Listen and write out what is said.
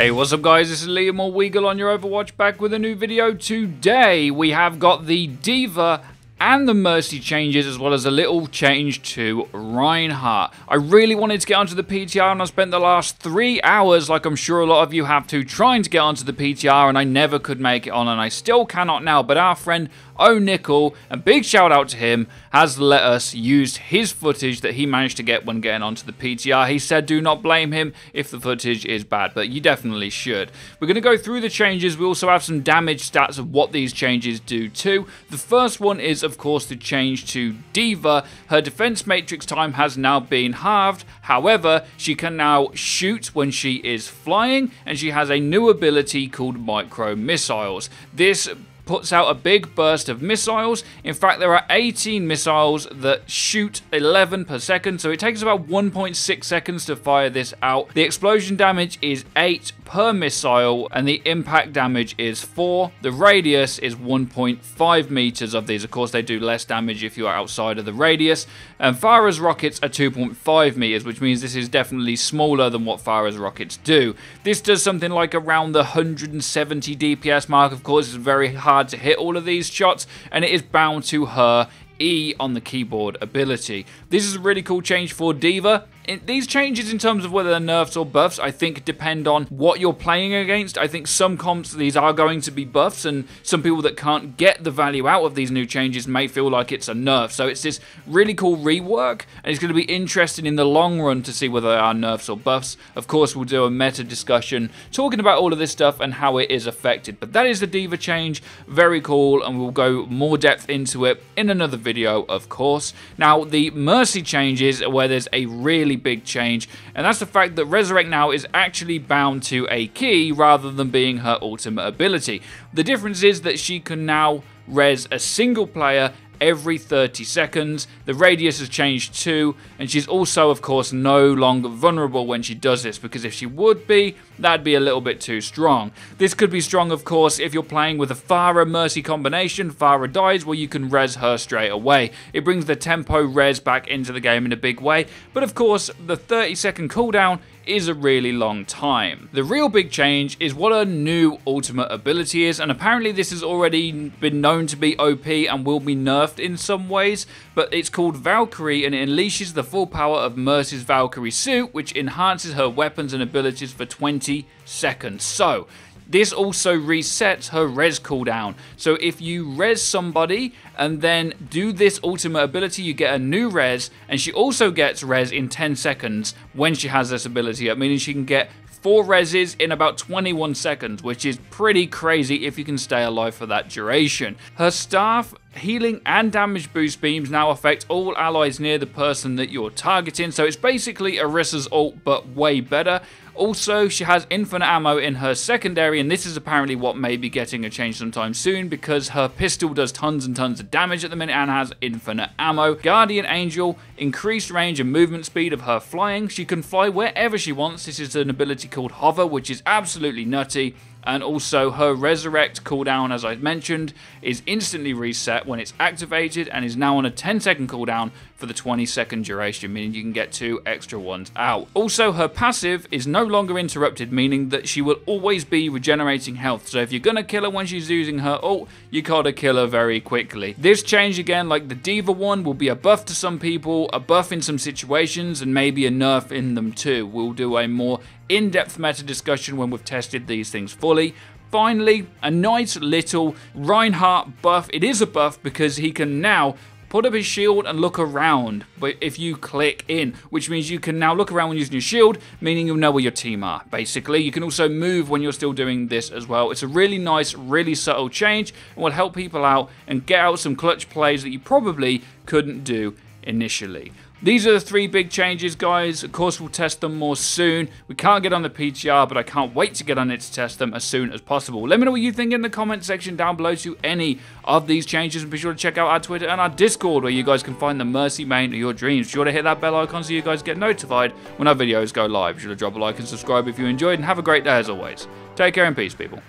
Hey, what's up guys, this is Liam or Weagle on your Overwatch, back with a new video. Today we have got the D.Va and the Mercy changes, as well as a little change to Reinhardt. I really wanted to get onto the PTR, and I spent the last 3 hours, like I'm sure a lot of you have too, trying to get onto the PTR, and I never could make it on, and I still cannot now. But our friend Nickel, and big shout out to him, has let us use his footage that he managed to get when getting onto the PTR. He said do not blame him if the footage is bad, but you definitely should. We're going to go through the changes. We also have some damage stats of what these changes do too. The first one is, of course, the change to D.Va. Her defense matrix time has now been halved. However, she can now shoot when she is flying, and she has a new ability called micro missiles. This puts out a big burst of missiles. In fact, there are 18 missiles that shoot 11 per second, so it takes about 1.6 seconds to fire this out. The explosion damage is 8 per missile, and the impact damage is 4. The radius is 1.5 meters of these. Of course, they do less damage if you are outside of the radius. And Farah's rockets are 2.5 meters, which means this is definitely smaller than what Farah's rockets do. This does something like around the 170 DPS mark. Of course, it's very hard to hit all of these shots, and it is bound to her E on the keyboard ability. This is a really cool change for D.Va. These changes in terms of whether they're nerfs or buffs, I think depend on what you're playing against. I think some comps, these are going to be buffs, and some people that can't get the value out of these new changes may feel like it's a nerf. So it's this really cool rework, and it's going to be interesting in the long run to see whether they are nerfs or buffs. Of course, we'll do a meta discussion talking about all of this stuff and how it is affected. But that is the D.Va change. Very cool, and we'll go more depth into it in another video, of course. Now, the Mercy changes where there's a really big change, and that's the fact that Resurrect now is actually bound to a key rather than being her ultimate ability. The difference is that she can now res a single player every 30 seconds. The radius has changed too, and she's also, of course, no longer vulnerable when she does this, because if she would be, that'd be a little bit too strong. This could be strong, of course, if you're playing with a Farah Mercy combination. Farah dies, well, you can res her straight away. It brings the tempo res back into the game in a big way, but of course, the 30-second cooldown is a really long time. The real big change is what her new ultimate ability is, and apparently this has already been known to be OP and will be nerfed in some ways, but it's called Valkyrie, and it unleashes the full power of Mercy's Valkyrie suit, which enhances her weapons and abilities for 20 seconds. So this also resets her res cooldown. So if you res somebody and then do this ultimate ability, you get a new res, and she also gets res in 10 seconds when she has this ability up, meaning she can get 4 reses in about 21 seconds, which is pretty crazy if you can stay alive for that duration. Her staff, healing and damage boost beams now affect all allies near the person that you're targeting, so it's basically Orissa's ult but way better. Also, she has infinite ammo in her secondary, and this is apparently what may be getting a change sometime soon, because her pistol does tons and tons of damage at the minute and has infinite ammo. Guardian Angel, increased range and movement speed of her flying. She can fly wherever she wants. This is an ability called Hover, which is absolutely nutty. And also her Resurrect cooldown, as I mentioned, is instantly reset when it's activated, and is now on a 10-second cooldown for the 20-second duration, meaning you can get 2 extra ones out. Also, her passive is no longer interrupted, meaning that she will always be regenerating health. So if you're going to kill her when she's using her ult, you gotta kill her very quickly. This change, again, like the D.Va one, will be a buff to some people, a buff in some situations, and maybe a nerf in them too. We'll do a more in-depth meta discussion when we've tested these things fully. Finally, a nice little Reinhardt buff. It is a buff because he can now put up his shield and look around, but if you click in, which means you can now look around when using your shield, meaning you'll know where your team are, basically. You can also move when you're still doing this as well. It's a really nice, really subtle change, and will help people out and get out some clutch plays that you probably couldn't do initially. These are the 3 big changes, guys. Of course, we'll test them more soon. We can't get on the PTR, but I can't wait to get on it to test them as soon as possible. Let me know what you think in the comment section down below to any of these changes, and be sure to check out our Twitter and our Discord, where you guys can find the Mercy main of your dreams. Be sure to hit that bell icon so you guys get notified when our videos go live. Be sure to drop a like and subscribe if you enjoyed, and have a great day as always. Take care and peace, people.